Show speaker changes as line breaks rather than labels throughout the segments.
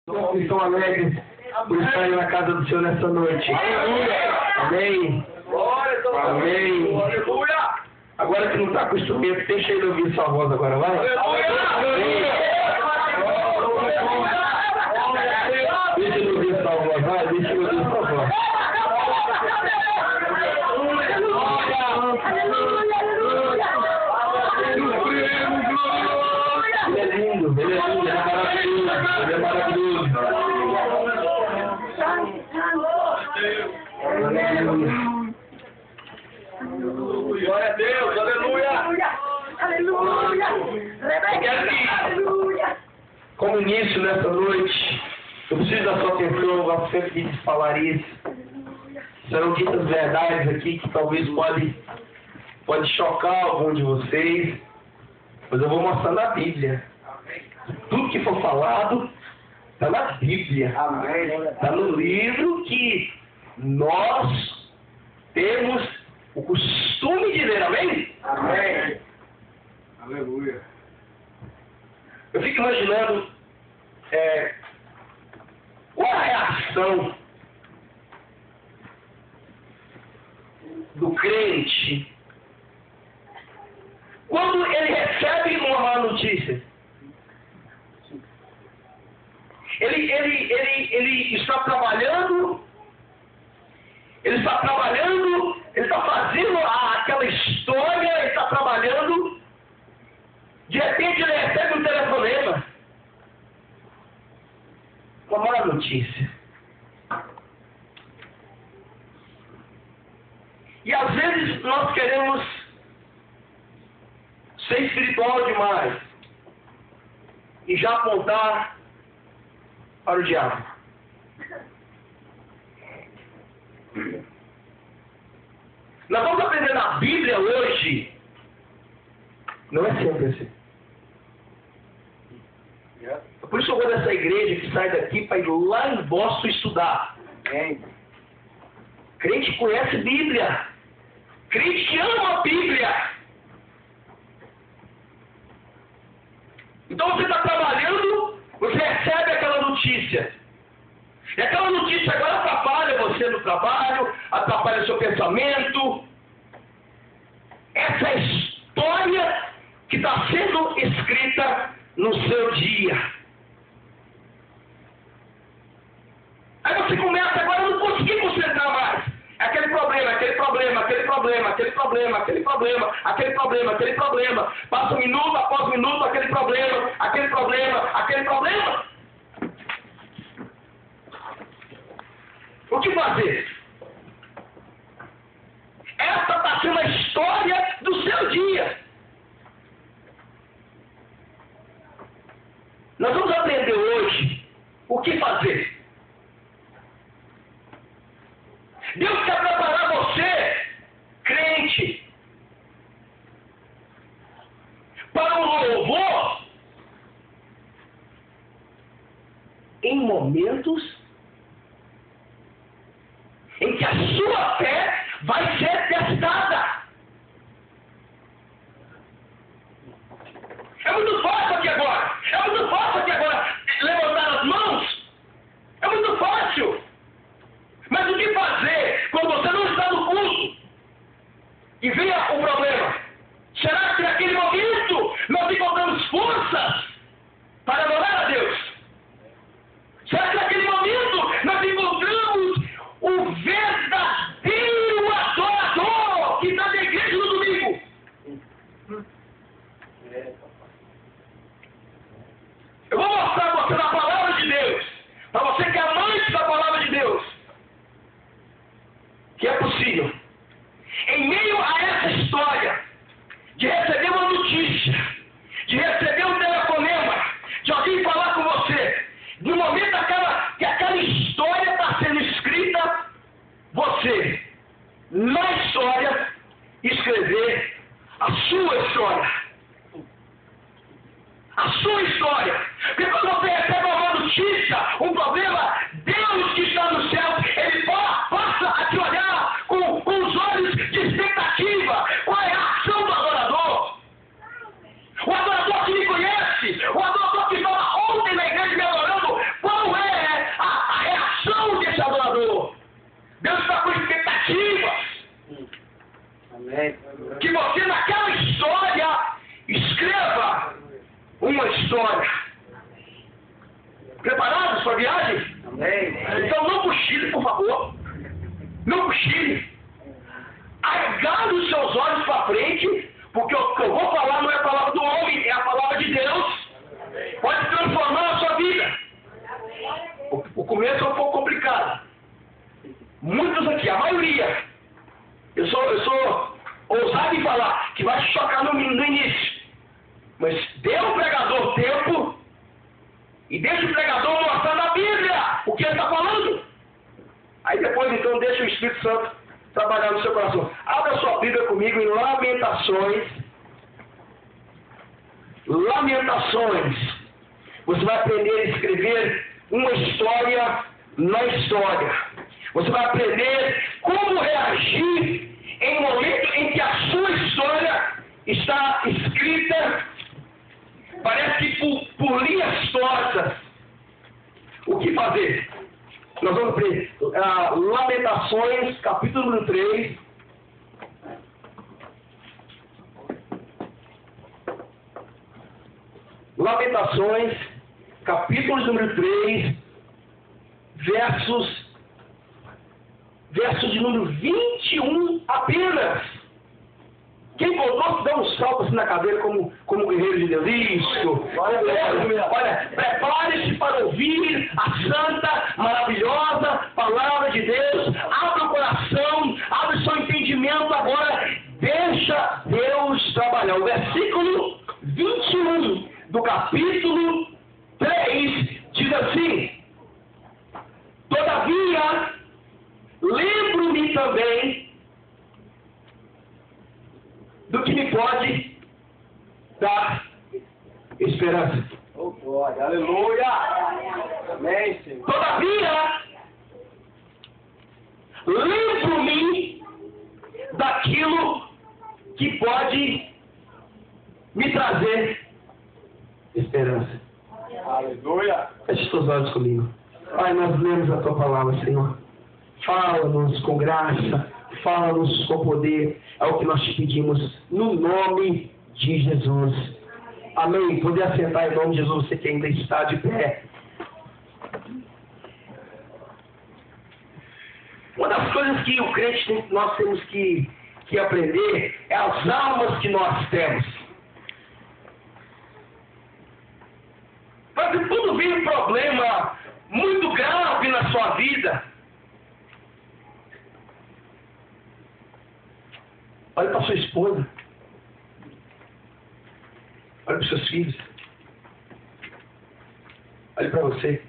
Estão alegres por estarem na casa do Senhor nessa noite. Amém. Amém. Agora que não está com o instrumento, deixa ele ouvir sua voz agora, vai. Deixa ele ouvir sua voz, vai. Deixa ele ouvir sua voz. Ele é lindo, ele é lindo, ele é maravilhoso, ele é maravilhoso.
Glória a Deus, aleluia! Aleluia! Aleluia!
Como início nessa noite, eu preciso da sua atenção, eu gosto sempre de falar isso. Serão ditas verdades aqui que talvez pode chocar algum de vocês, mas eu vou mostrar na Bíblia. Tudo que for falado está na Bíblia. Está no livro que nós temos o costume de ler, amém?
Amém. Aleluia.
Eu fico imaginando qual a reação do crente quando ele recebe uma má notícia. Ele está trabalhando, ele está fazendo aquela história, ele está trabalhando, de repente ele recebe um telefonema com uma má notícia. E às vezes nós queremos ser espiritual demais e já apontar para o diabo. Nós vamos aprender na Bíblia hoje. Não é sempre assim. Por isso eu vou dessa igreja que sai daqui para ir lá em Boston estudar. Crente que conhece Bíblia. Crente que ama a Bíblia. Então você está trabalhando, você recebe aquela notícia. E aquela notícia agora atrapalha você no trabalho, atrapalha o seu pensamento. Essa é a história que está sendo escrita no seu dia. Aí você começa agora a não conseguir concentrar mais. Aquele problema, aquele problema, aquele problema, aquele problema, aquele problema, aquele problema, aquele problema. Passa minuto após minuto, aquele problema, aquele problema, aquele problema. O que fazer? Essa está sendo a história do seu dia. Nós vamos aprender hoje o que fazer. Deus quer preparar você, crente, para um louvor em momentos em que a sua fé vai ser testada. É muito fácil aqui agora. É muito fácil aqui agora levantar as mãos. É muito fácil. Mas o que fazer quando você não está no culto e venha o problema? Será que naquele momento nós encontramos forças para adorar a Deus? Será que naquele momento nós encontramos o verdadeiro adorador que está na igreja no domingo? Eu vou mostrar a você na palavra de Deus, para você que é amante da palavra de Deus, que é possível, em meio a essa história, de receber uma notícia, de receber um telefonema, de alguém falar com você, no momento que aquela história está sendo escrita, você, na história, escrever a sua história. A sua história. Porque quando você recebe uma notícia, um problema, Deus que está no céu, Ele passa a te olhar com os olhos de expectativa. Qual é a ação do adorador? O adorador que me conhece, o adorador que estava ontem na igreja me adorando, qual é Preparados para a viagem?
Amém.
Então não cochile, por favor. Não cochile. Arregados os seus olhos para frente, porque o que eu vou falar não é a palavra do homem, é a palavra de Deus. Pode transformar a sua vida. O começo é um pouco complicado. Muitos aqui, a maioria, eu sou ousado em falar que vai te chocar no início. Mas dê ao pregador tempo e deixa o pregador mostrar na Bíblia o que ele está falando. Aí depois então deixa o Espírito Santo trabalhar no seu coração. Abra a sua Bíblia comigo em Lamentações. Lamentações. Você vai aprender a escrever uma história na história. Você vai aprender como reagir em um momento em que a sua história está escrita, parece que por linhas tortas. O que fazer? Nós vamos ler Lamentações, capítulo número 3. Lamentações, capítulo número 3, versos de número 21 apenas. Quem voltou, dá um salto assim na cadeira como guerreiro de Deus. Isso. Olha, prepare-se para ouvir a santa, maravilhosa palavra de Deus. Abra o coração, abre seu entendimento agora. Deixa Deus trabalhar. O versículo 21 do capítulo 3 diz assim: todavia, lembro-me também do que me pode dar esperança.
Oh, glória, aleluia. Amém, Senhor.
Todavia, lembro-me daquilo que pode me trazer esperança.
Aleluia.
Feche seus olhos comigo. Pai, nós lemos a Tua palavra, Senhor. Fala-nos com graça, fala-nos com poder. É o que nós te pedimos, no nome de Jesus. Amém. Poder assentar em nome de Jesus, você que ainda está de pé. Uma das coisas que o crente nós temos que aprender é as almas que nós temos. Mas se tudo vir um problema muito grave na sua vida, olha para sua esposa, olha para os seus filhos, olha para você.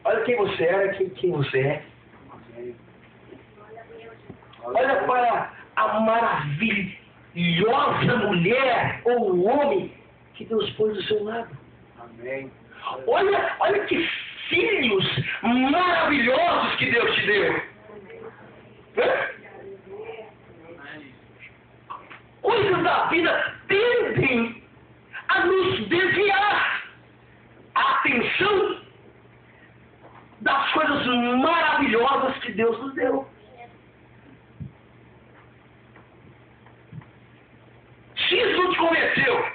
Olha quem você era, quem você é. Olha para a maravilhosa mulher ou homem que Deus pôs do seu lado.
Amém.
Olha que filhos maravilhosos que Deus te deu. Coisas da vida tendem a nos desviar a atenção das coisas maravilhosas que Deus nos deu. Se isso não te convenceu,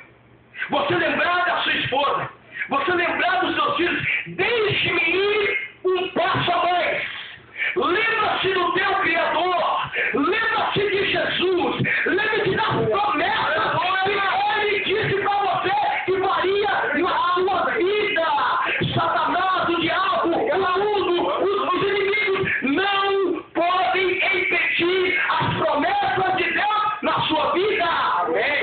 você lembrar da sua esposa, você lembrar dos seus filhos, deixe-me ir um passo a mais. Lembra-se do teu Criador, lembra-se de Jesus, lembre-se da promessa que Ele disse para você que faria na sua vida. Satanás, o diabo, o mundo, os inimigos não podem impedir as promessas de Deus na sua vida. Amém.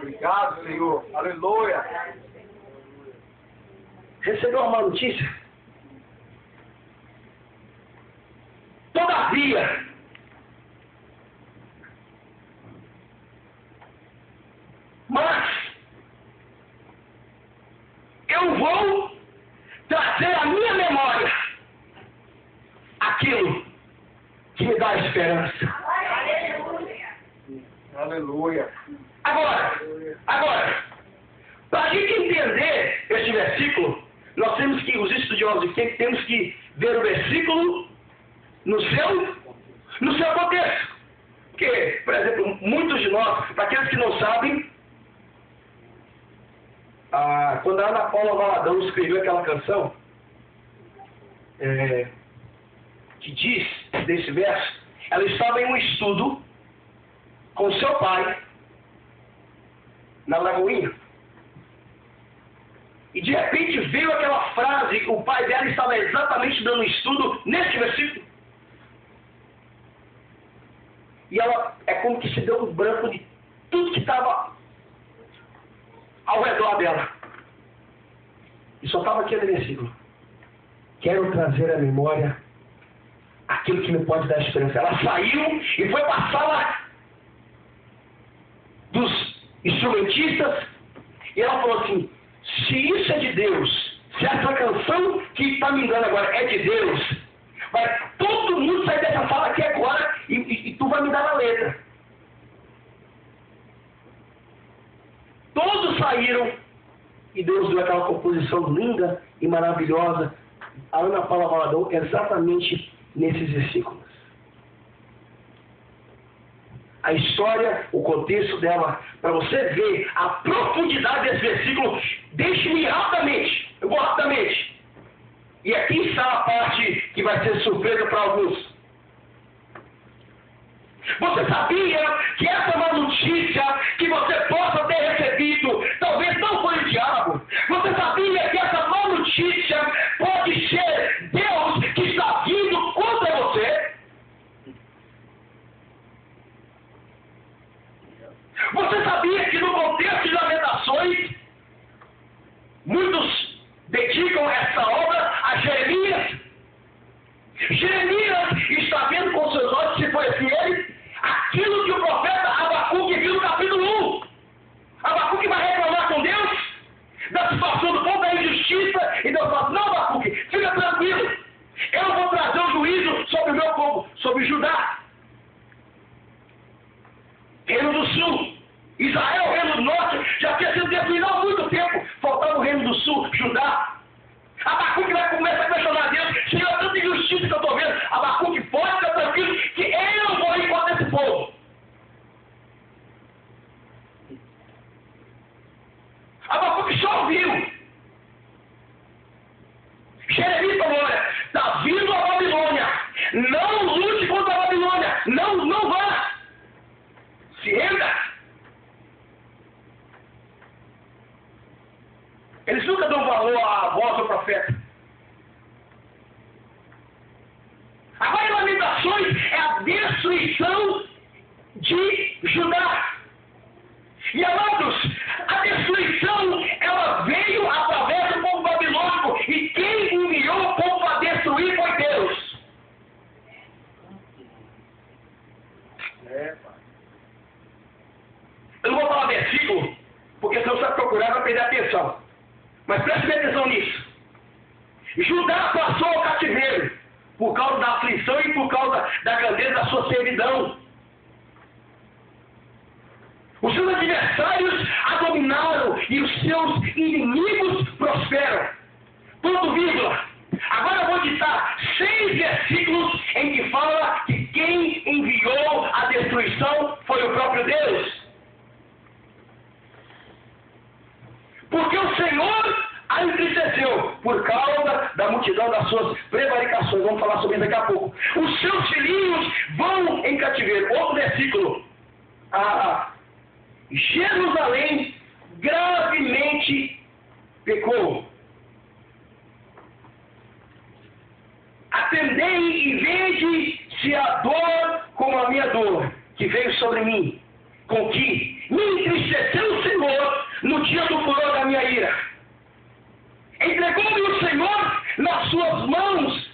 Obrigado, Senhor. Aleluia.
Recebeu uma notícia? Todavia, mas eu vou trazer à minha memória aquilo que me dá esperança.
Aleluia.
Agora, para a gente entender esse versículo, nós temos que, os estudiosos temos que ver o versículo no seu contexto. Porque, por exemplo, muitos de nós, para aqueles que não sabem, quando a Ana Paula Valadão escreveu aquela canção, que diz desse verso, ela estava em um estudo com seu pai, na Lagoinha. E de repente veio aquela frase, o pai dela estava exatamente dando um estudo nesse versículo. E ela é como que se deu um branco de tudo que estava ao redor dela. E só estava aquele versículo. Quero trazer à memória aquilo que me pode dar esperança. Ela saiu e foi para a sala dos instrumentistas e ela falou assim, se isso é de Deus, se essa canção que está me dando agora é de Deus, vai todo mundo sair dessa sala aqui agora e tu vai me dar a letra. Todos saíram e Deus deu aquela composição linda e maravilhosa. A Ana Paula Valadão exatamente nesses versículos. A história, o contexto dela, para você ver a profundidade desse versículo, deixe-me rapidamente, eu vou rapidamente. E aqui está a parte que vai ser surpresa para alguns. Você sabia que essa é uma notícia que você possa ter recebido, talvez não foi o diabo. Você sabia que essa má notícia pode ser Deus que está vindo contra você? Você sabia que no contexto de Lamentações, muitos dedicam essa obra a Jeremias? Jeremias está vendo com seus olhos, se foi assim ele, aquilo que o profeta Abacuque viu no capítulo 1. Abacuque vai reclamar com Deus da situação do povo, da injustiça, e Deus fala, não, Abacuque, fica tranquilo, eu vou trazer o juízo sobre o meu povo, sobre Judá. Reino do Sul, Israel, Reino do Norte, já tinha sido destruído há muito tempo, faltava o Reino do Sul, Judá. Abacuque vai começar a questionar Deus, Senhor, tanta injustiça que eu estou vendo. Abacuque, pode ficar tranquilo que eu não vou ir contra esse povo. Abacuque só ouviu. Jeremias falou, olha, está vindo a Babilônia, não lute contra a Babilônia, não vá, se renda. Eles nunca dão valor à voz do profeta. Agora, em Lamentações é a destruição de Judá. E, amados, a destruição, ela veio através do povo babilônico. E quem enviou o povo para destruir foi Deus. Eu não vou falar versículo, porque senão você vai procurar e vai perder a atenção. Mas preste atenção nisso. Judá passou ao cativeiro por causa da aflição e por causa da grandeza da sua servidão. Os seus adversários a dominaram e os seus inimigos prosperam. Ponto vírgula. Agora eu vou ditar 6 versículos em que fala que quem enviou a destruição foi o próprio Deus. Porque o Senhor a entristeceu por causa da multidão das suas prevaricações. Vamos falar sobre isso daqui a pouco. Os seus filhinhos vão em cativeiro. Outro versículo. Jerusalém gravemente pecou. Atendei e vede-se a dor como a minha dor, que veio sobre mim, com que me entristeceu o Senhor no dia do furor da minha ira. Entregou-me o Senhor nas suas mãos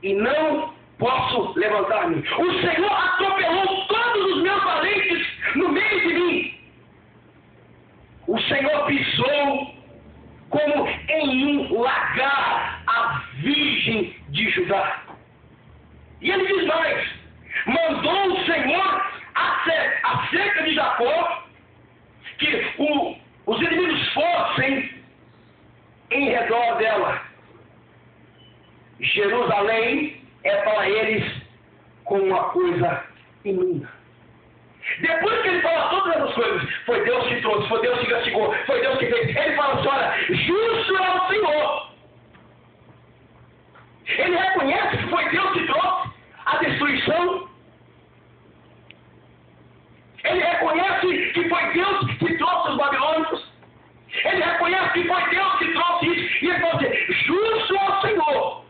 e não posso levantar-me. O Senhor atropelou todos os meus valentes no meio de mim. O Senhor pisou como em um lagar a virgem de Judá. E ele diz mais: mandou o Senhor acerca de Jacó que os inimigos fossem em redor dela. Jerusalém é para eles como uma coisa em mim. Depois que ele fala todas essas coisas, foi Deus que trouxe, foi Deus que castigou, foi Deus que fez. Ele fala assim, olha, justo é o Senhor. Ele reconhece que foi Deus que trouxe a destruição. Ele reconhece que foi Deus que trouxe os babilônicos. Ele reconhece que foi Deus que trouxe isso. E ele fala assim, justo é o Senhor.